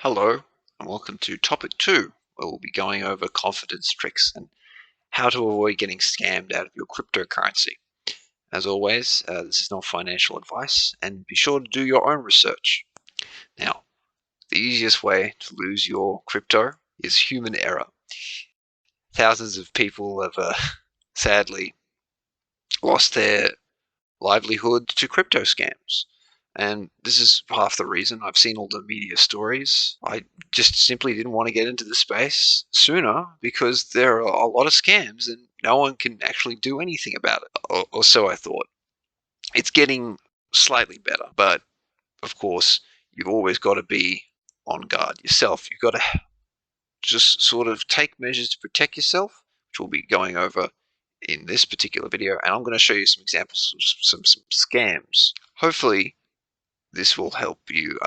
Hello, and welcome to topic 2, where we'll be going over confidence tricks and how to avoid getting scammed out of your cryptocurrency. As always, this is not financial advice, and be sure to do your own research. Now, the easiest way to lose your crypto is human error. Thousands of people have sadly lost their livelihood to crypto scams. And this is half the reason I've seen all the media stories. I just simply didn't want to get into the space sooner because there are a lot of scams and no one can actually do anything about it. Or so I thought. It's getting slightly better, but of course, you've always got to be on guard yourself. You've got to just sort of take measures to protect yourself, which we'll be going over in this particular video. And I'm going to show you some examples of some scams. Hopefully, this will help you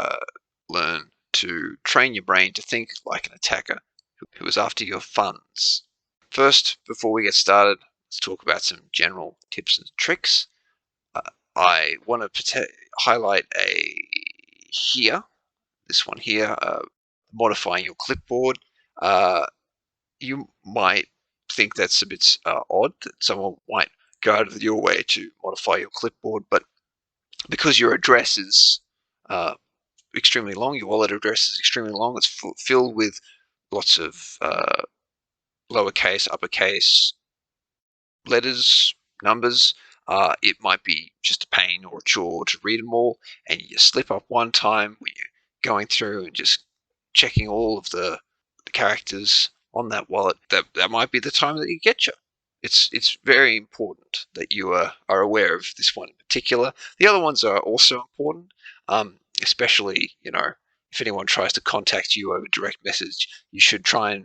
learn to train your brain to think like an attacker who is after your funds. First, before we get started, let's talk about some general tips and tricks. I want to highlight this one here, modifying your clipboard. You might think that's a bit odd, that someone might go out of your way to modify your clipboard, but because your address is extremely long, your wallet address is extremely long, it's filled with lots of lowercase, uppercase letters, numbers. It might be just a pain or a chore to read them all, and you slip up one time when you're going through and just checking all of the characters on that wallet. That might be the time that you get you. It's very important that you are aware of this one in particular. The other ones are also important, especially if anyone tries to contact you over direct message, you should try and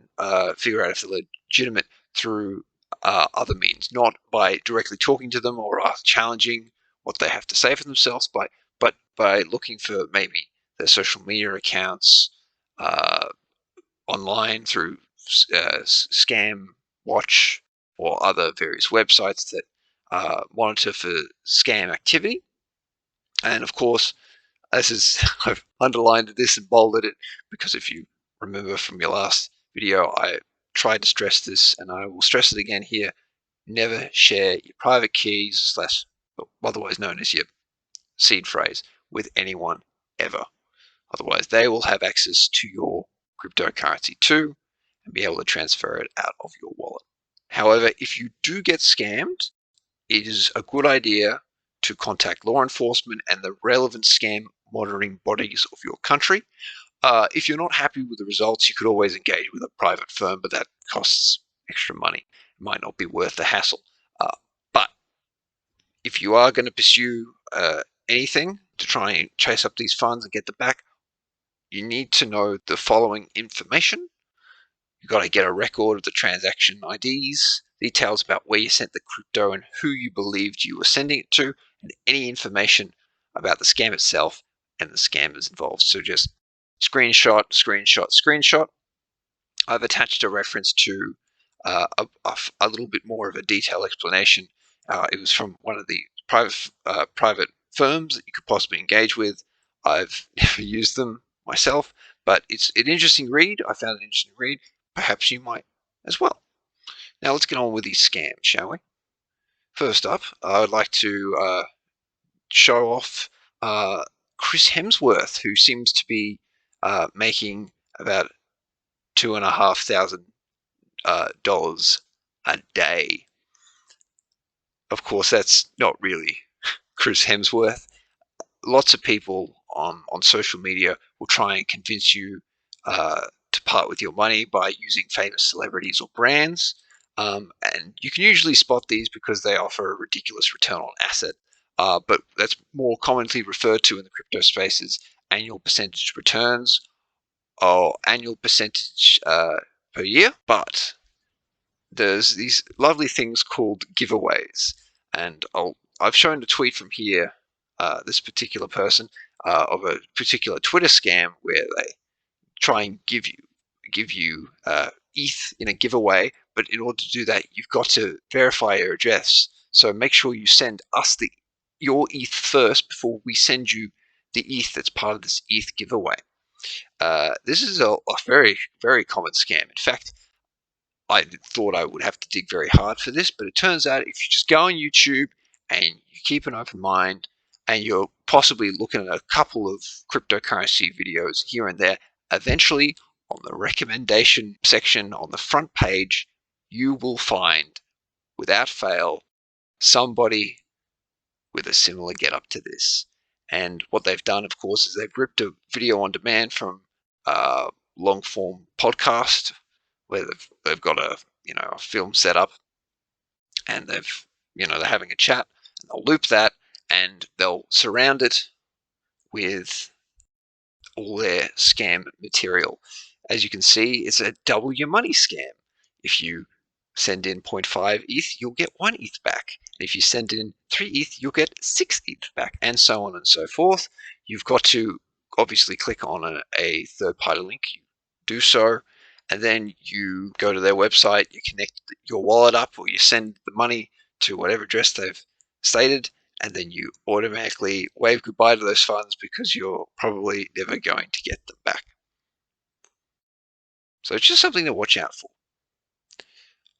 figure out if they're legitimate through other means, not by directly talking to them or challenging what they have to say for themselves, but by looking for maybe their social media accounts online through Scam Watch or other various websites that monitor for scam activity. And of course, I've underlined this and bolded it because if you remember from your last video, I tried to stress this, and I will stress it again here. Never share your private keys slash, otherwise known as your seed phrase, with anyone ever. Otherwise, they will have access to your cryptocurrency too and be able to transfer it out of your wallet. However, if you do get scammed, it is a good idea to contact law enforcement and the relevant scam monitoring bodies of your country. If you're not happy with the results, you could always engage with a private firm, but that costs extra money. It might not be worth the hassle. But if you are going to pursue anything to try and chase up these funds and get them back, you need to know the following information. You've got to get a record of the transaction IDs, details about where you sent the crypto and who you believed you were sending it to, and any information about the scam itself and the scammers involved. So just screenshot, screenshot, screenshot. I've attached a reference to a little bit more of a detailed explanation. It was from one of the private firms that you could possibly engage with. I've never used them myself, but it's an interesting read. I found it an interesting read. Perhaps you might as well. Now let's get on with these scams, shall we? First up, I would like to show off Chris Hemsworth, who seems to be making about $2,500 a day. Of course, that's not really Chris Hemsworth. Lots of people on social media will try and convince you to part with your money by using famous celebrities or brands. And you can usually spot these because they offer a ridiculous return on asset. But that's more commonly referred to in the crypto space as annual percentage returns or annual percentage per year. But there's these lovely things called giveaways. And I've shown a tweet from here, this particular person, of a particular Twitter scam where they try and give you ETH in a giveaway, but in order to do that, you've got to verify your address. So make sure you send us your ETH first before we send you the ETH that's part of this ETH giveaway. This is a very, very common scam. In fact, I thought I would have to dig very hard for this, but it turns out if you just go on YouTube and you keep an open mind and you're possibly looking at a couple of cryptocurrency videos here and there, eventually on the recommendation section on the front page, you will find, without fail, somebody with a similar get up to this. And what they've done, of course, is they've ripped a video on demand from a long form podcast where they've got a film set up, and they're having a chat, and they'll loop that, and they'll surround it with all their scam material. As you can see, it's a double your money scam. If you send in 0.5 ETH, you'll get 1 ETH back. And if you send in 3 ETH, you'll get 6 ETH back, and so on and so forth. You've got to obviously click on a third-party link. You do so, and then you go to their website, you connect your wallet up, or you send the money to whatever address they've stated, and then you automatically wave goodbye to those funds because you're probably never going to get them back. So it's just something to watch out for.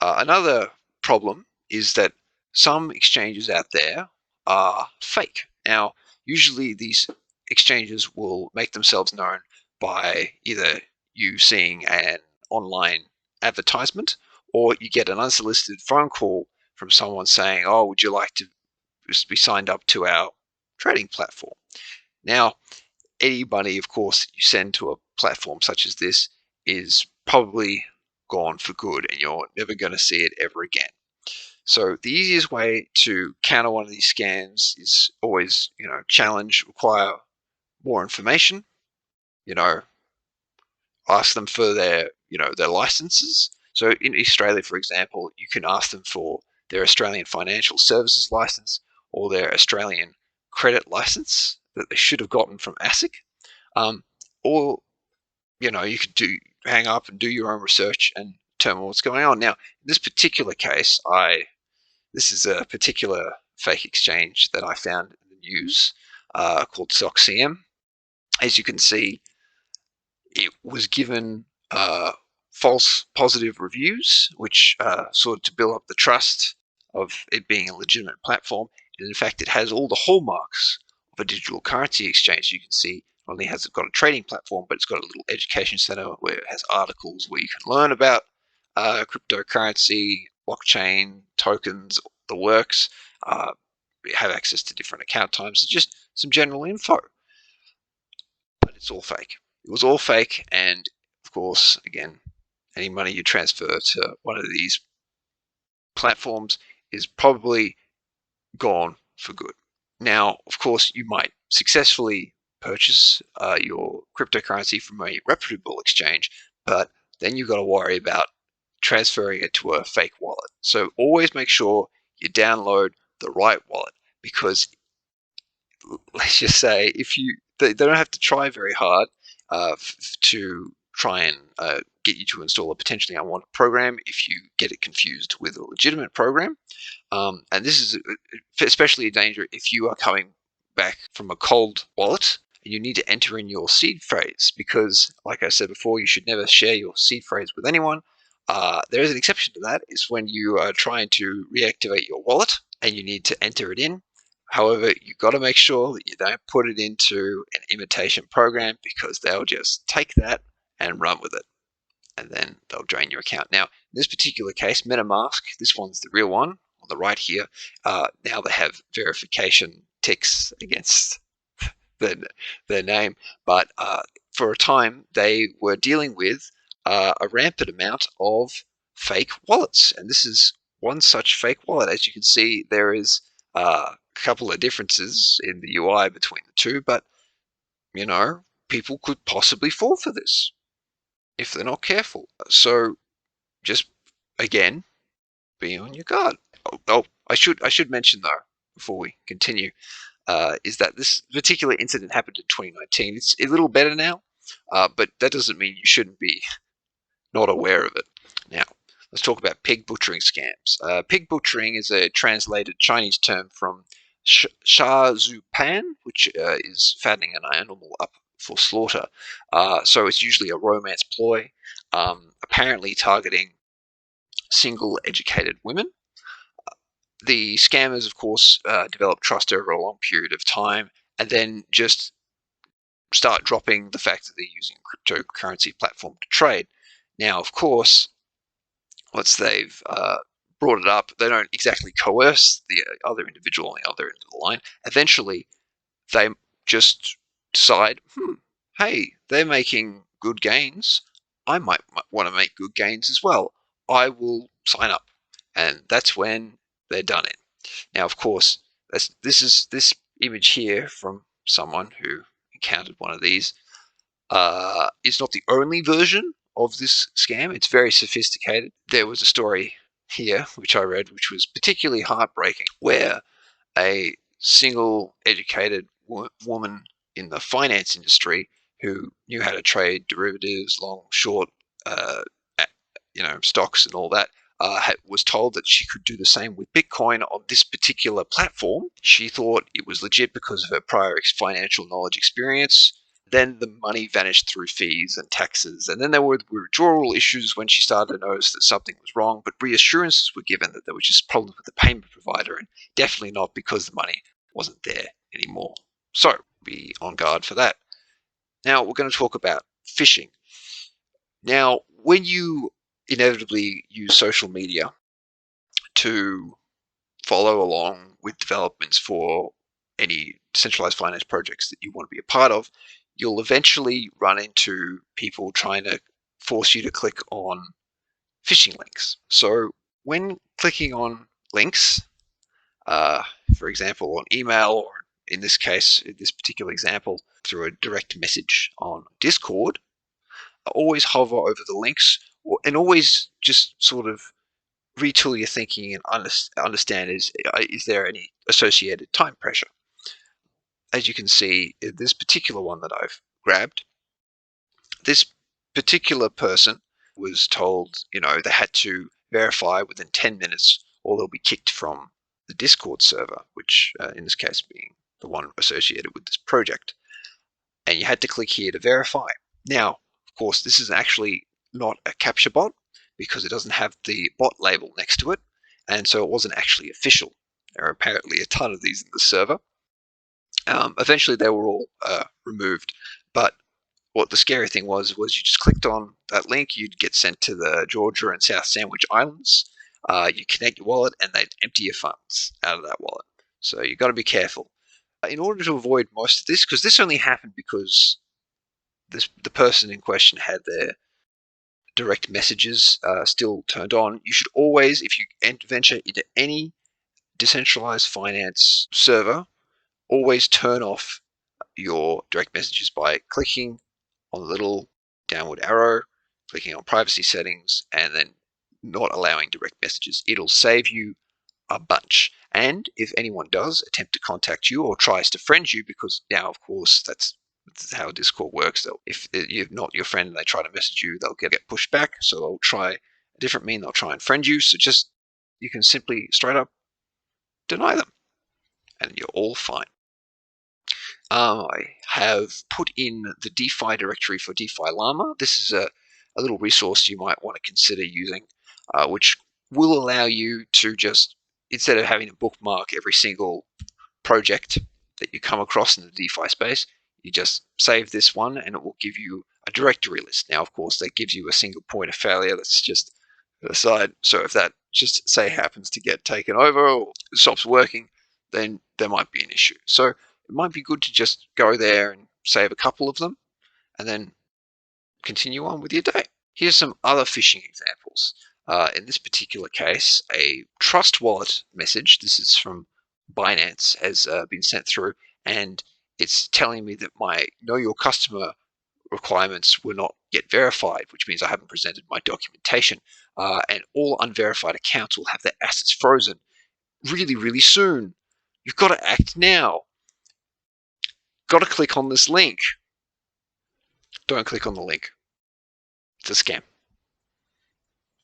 Another problem is that some exchanges out there are fake. Now, usually these exchanges will make themselves known by either you seeing an online advertisement, or you get an unsolicited phone call from someone saying, "Oh, would you like to be signed up to our trading platform?" Now, anybody, of course, that you send to a platform such as this is probably gone for good, and you're never going to see it ever again. So the easiest way to counter one of these scams is always, challenge, require more information, you know, ask them for their licenses. So in Australia, for example, you can ask them for their Australian Financial Services license or their Australian credit license that they should have gotten from ASIC. Or, you could hang up and do your own research and determine what's going on. Now, in this particular case, this is a particular fake exchange that I found in the news called SockCM. As you can see, it was given false positive reviews, which sort of to build up the trust of it being a legitimate platform. And in fact, it has all the hallmarks of a digital currency exchange. You can see not only has it got a trading platform, but it's got a little education center where it has articles where you can learn about cryptocurrency, blockchain, tokens, the works. You have access to different account times, just some general info. But it's all fake. It was all fake, and of course, again, any money you transfer to one of these platforms is probably gone for good. Now, of course, you might successfully purchase your cryptocurrency from a reputable exchange, but then you've got to worry about transferring it to a fake wallet. So always make sure you download the right wallet, because let's just say they don't have to try very hard to try and get you to install a potentially unwanted program if you get it confused with a legitimate program. And this is especially a danger if you are coming back from a cold wallet and you need to enter in your seed phrase, because, like I said before, you should never share your seed phrase with anyone. There is an exception to that. Is when you are trying to reactivate your wallet and you need to enter it in. However, you've got to make sure that you don't put it into an imitation program, because they'll just take that and run with it, and then they'll drain your account. Now, in this particular case, MetaMask, this one's the real one on the right here. Now they have verification ticks against their name, but for a time they were dealing with a rampant amount of fake wallets, and this is one such fake wallet. As you can see, there is a couple of differences in the UI between the two, but people could possibly fall for this if they're not careful. So just, again, be on your guard. I should mention, though, before we continue, is that this particular incident happened in 2019. It's a little better now, but that doesn't mean you shouldn't be not aware of it. Now, let's talk about pig butchering scams. Pig butchering is a translated Chinese term from Sha Zhu Pan, which is fattening an animal up for slaughter. So it's usually a romance ploy, apparently targeting single educated women. The scammers, of course, develop trust over a long period of time and then just start dropping the fact that they're using a cryptocurrency platform to trade. Now, of course, once they've brought it up, they don't exactly coerce the other individual on the other end of the line. Eventually, they just decide, hey, they're making good gains. I might want to make good gains as well. I will sign up. And that's when they're done in. Now, of course, this image here from someone who encountered one of these is not the only version of this scam. It's very sophisticated. There was a story here, which I read, which was particularly heartbreaking, where a single educated woman in the finance industry who knew how to trade derivatives, long, short, uh, stocks and all that, was told that she could do the same with Bitcoin on this particular platform. She thought it was legit because of her prior financial knowledge experience. Then the money vanished through fees and taxes. And then there were withdrawal issues when she started to notice that something was wrong. But reassurances were given that there were just problems with the payment provider and definitely not because the money wasn't there anymore. So be on guard for that. Now we're going to talk about phishing. Now, when you inevitably use social media to follow along with developments for any decentralized finance projects that you want to be a part of, you'll eventually run into people trying to force you to click on phishing links. So when clicking on links, for example, on email, or in this case, in this particular example, through a direct message on Discord, always hover over the links and always just sort of retool your thinking and understand is there any associated time pressure. As you can see, in this particular one that I've grabbed, this particular person was told, they had to verify within 10 minutes or they'll be kicked from the Discord server, which in this case being the one associated with this project. And you had to click here to verify. Now, of course, this is actually not a captcha bot because it doesn't have the bot label next to it, and so it wasn't actually official. There are apparently a ton of these in the server. Eventually, they were all removed, but what the scary thing was you just clicked on that link, you'd get sent to the Georgia and South Sandwich Islands. You connect your wallet, and they'd empty your funds out of that wallet. So you've got to be careful. In order to avoid most of this, because this only happened because the person in question had their direct messages still turned on, you should always, if you venture into any decentralized finance server, always turn off your direct messages by clicking on the little downward arrow, clicking on privacy settings, and then not allowing direct messages. It'll save you a bunch. And if anyone does attempt to contact you or tries to friend you, because now, of course, that's how Discord works. If you're not your friend and they try to message you, they'll get pushed back. So they'll try a different mean. They'll try and friend you. So you can simply straight up deny them, and you're all fine. I have put in the DeFi directory for DeFi Llama. This is a little resource you might want to consider using, which will allow you to just, instead of having to bookmark every single project that you come across in the DeFi space, you just save this one and it will give you a directory list. Now, of course, that gives you a single point of failure. That's just aside. So if that just say happens to get taken over or stops working, then there might be an issue. So it might be good to just go there and save a couple of them and then continue on with your day. Here's some other phishing examples. In this particular case, a trust wallet message, this is from Binance, has been sent through, and it's telling me that my know your customer requirements were not yet verified, which means I haven't presented my documentation, and all unverified accounts will have their assets frozen really, really soon. You've got to act now. Got to click on this link. Don't click on the link. It's a scam.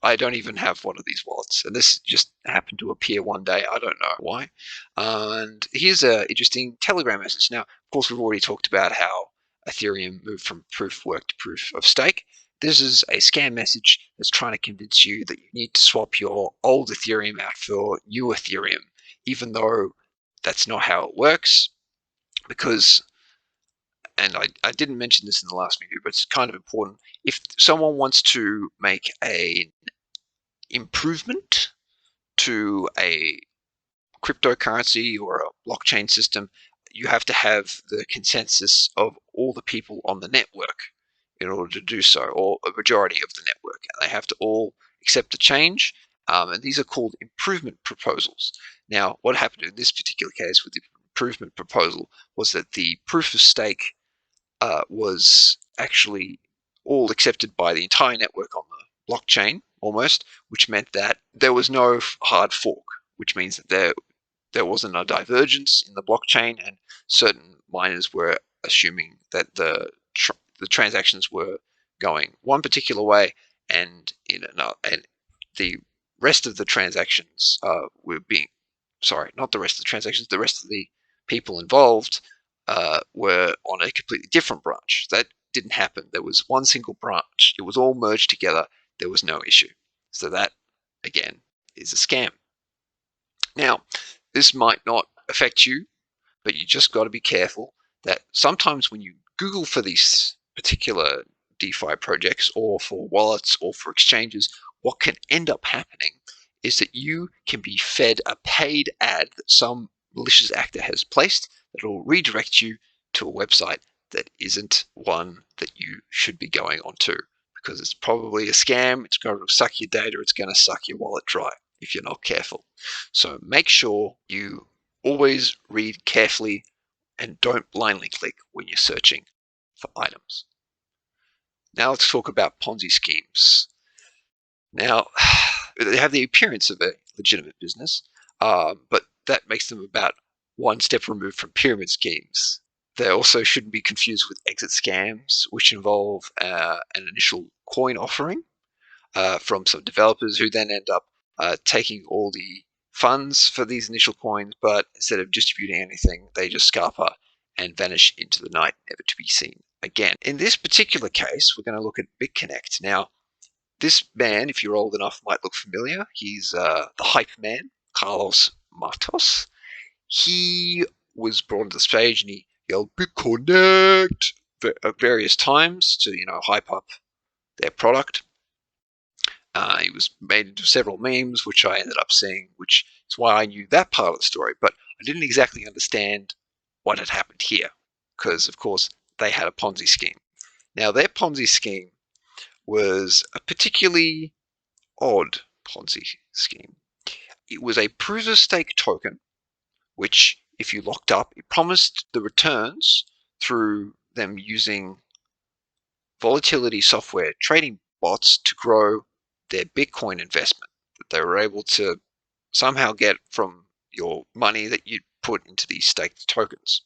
I don't even have one of these wallets, and this just happened to appear one day. I don't know why. And here's an interesting Telegram message. Now, of course, we've already talked about how Ethereum moved from proof of work to proof of stake. This is a scam message that's trying to convince you that you need to swap your old Ethereum out for new Ethereum, even though that's not how it works. Because, and I didn't mention this in the last video, but it's kind of important. If someone wants to make an improvement to a cryptocurrency or a blockchain system, you have to have the consensus of all the people on the network in order to do so, or a majority of the network. And they have to all accept the change, and these are called improvement proposals. Now, what happened in this particular case with the improvement proposal was that the proof of stake was actually all accepted by the entire network on the blockchain, almost, which meant that there was no hard fork, which means that there wasn't a divergence in the blockchain, and certain miners were assuming that the transactions were going one particular way, and the rest of the transactions were being not the rest of the transactions, the rest of the people involved were on a completely different branch. That didn't happen. There was one single branch. It was all merged together. There was no issue. So that, again, is a scam. Now, this might not affect you, but you just got to be careful that sometimes when you Google for these particular DeFi projects or for wallets or for exchanges, what can end up happening is that you can be fed a paid ad that some malicious actor has placed that will redirect you to a website that isn't one that you should be going onto, because it's probably a scam. It's going to suck your data. It's going to suck your wallet dry if you're not careful. So make sure you always read carefully and don't blindly click when you're searching for items. Now let's talk about Ponzi schemes. Now, they have the appearance of a legitimate business, but that makes them about one step removed from pyramid schemes. They also shouldn't be confused with exit scams, which involve an initial coin offering from some developers who then end up taking all the funds for these initial coins, but instead of distributing anything, they just scarper and vanish into the night, never to be seen again. In this particular case, we're going to look at BitConnect. Now, this man, if you're old enough, might look familiar. He's the hype man, Carlos Matos. He was brought onto the stage and he yelled BitConnect various times to hype up their product. He was made into several memes, which I ended up seeing, which is why I knew that part of the story. But I didn't exactly understand what had happened here, because, of course, they had a Ponzi scheme. Now, their Ponzi scheme was a particularly odd Ponzi scheme. It was a proof of stake token, which, if you locked up, it promised the returns through them using volatility software trading bots to grow their Bitcoin investment that they were able to somehow get from your money that you'd put into these staked tokens.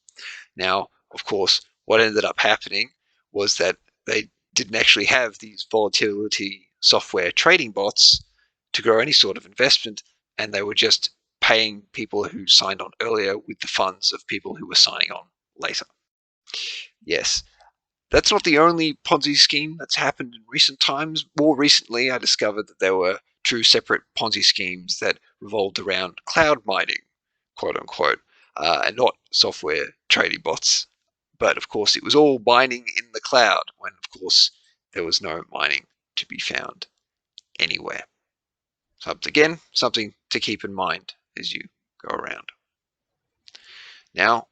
Now, of course, what ended up happening was that they didn't actually have these volatility software trading bots to grow any sort of investment, and they were just paying people who signed on earlier with the funds of people who were signing on later. Yes, that's not the only Ponzi scheme that's happened in recent times. More recently, I discovered that there were two separate Ponzi schemes that revolved around cloud mining, quote unquote, and not software trading bots. But of course, it was all mining in the cloud when, of course, there was no mining to be found anywhere. So again, something to keep in mind as you go around. Now,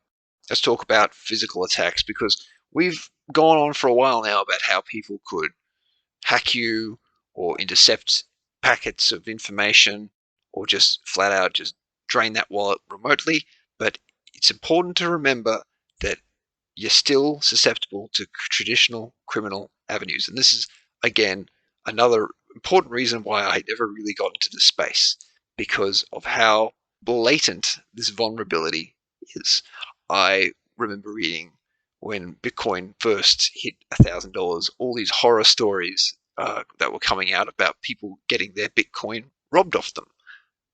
let's talk about physical attacks, because we've gone on for a while now about how people could hack you or intercept packets of information or just flat out just drain that wallet remotely. But it's important to remember that you're still susceptible to traditional criminal avenues. And this is, again, another important reason why I never really got into this space, because of how blatant this vulnerability is. I remember reading when Bitcoin first hit $1,000, all these horror stories that were coming out about people getting their Bitcoin robbed off them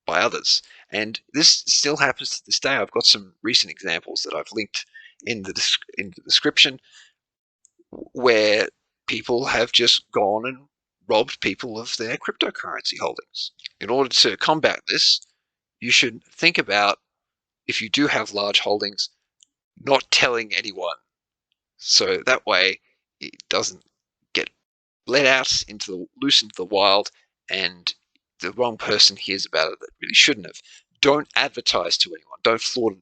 by others. And this still happens to this day. I've got some recent examples that I've linked in the description. where people have just gone and robbed people of their cryptocurrency holdings. In order to combat this, you should think about, if you do have large holdings, not telling anyone. So that way it doesn't get let out loose into the wild, and the wrong person hears about it that really shouldn't have. Don't advertise to anyone. Don't flaunt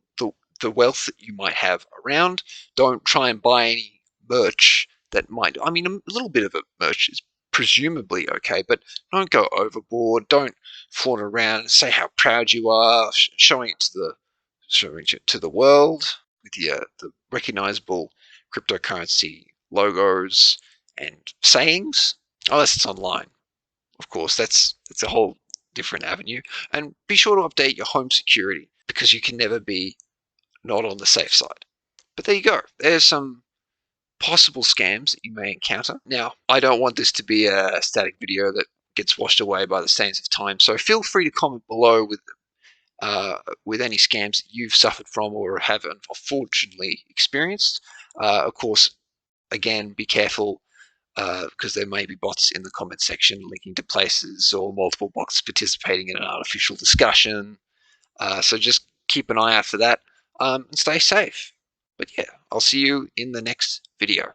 the wealth that you might have around. Don't try and buy any merch that might. I mean, a little bit of a merch is presumably okay, but don't go overboard. Don't flaunt around and say how proud you are, showing it to the world with the recognizable cryptocurrency logos and sayings, unless it's online. Of course, that's a whole different avenue. And be sure to update your home security, because you can never be not on the safe side. But there you go. There's some possible scams that you may encounter. Now, I don't want this to be a static video that gets washed away by the sands of time, so feel free to comment below with any scams that you've suffered from or have unfortunately experienced. Of course, again, be careful, because there may be bots in the comment section linking to places, or multiple bots participating in an artificial discussion. So just keep an eye out for that, and stay safe. But yeah, I'll see you in the next video.